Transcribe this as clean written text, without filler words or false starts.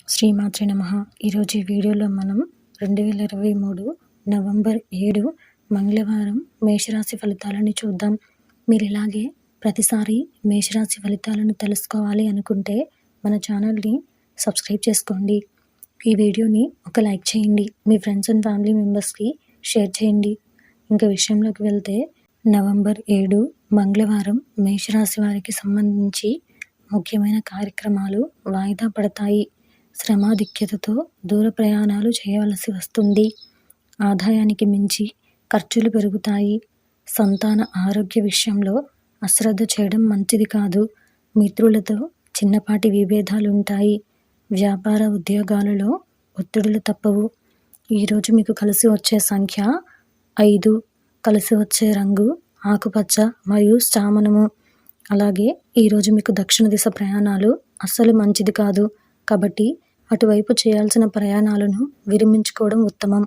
శ్రీమాత్రే నమః. ఈరోజు ఈ వీడియోలో మనం 2023 నవంబర్ 7 మంగళవారం మేషరాశి ఫలితాలను చూద్దాం. మీరు ఇలాగే ప్రతిసారి మేషరాశి ఫలితాలను తెలుసుకోవాలి అనుకుంటే మన ఛానల్ని సబ్స్క్రైబ్ చేసుకోండి. ఈ వీడియోని ఒక లైక్ చేయండి. మీ ఫ్రెండ్స్ అండ్ ఫ్యామిలీ మెంబర్స్కి షేర్ చేయండి. ఇంకా విషయంలోకి వెళ్తే నవంబర్ 7 మంగళవారం మేషరాశి వారికి సంబంధించి ముఖ్యమైన కార్యక్రమాలు వాయిదా పడతాయి. శ్రమాధిక్యతతో దూర ప్రయాణాలు చేయవలసి వస్తుంది. ఆదాయానికి మించి ఖర్చులు పెరుగుతాయి. సంతాన ఆరోగ్య విషయంలో అశ్రద్ధ చేయడం మంచిది కాదు. మిత్రులతో చిన్నపాటి విభేదాలు ఉంటాయి. వ్యాపార ఉద్యోగాలలో ఒత్తిడులు తప్పవు. ఈరోజు మీకు కలిసి వచ్చే సంఖ్య 5. కలిసి వచ్చే రంగు ఆకుపచ్చ మరియు చామనము. అలాగే ఈరోజు మీకు దక్షిణ దిశ ప్రయాణాలు అస్సలు మంచిది కాదు. కాబట్టి అటువైపు చేయాల్సిన ప్రయాణాలను విరమించుకోవడం ఉత్తమం.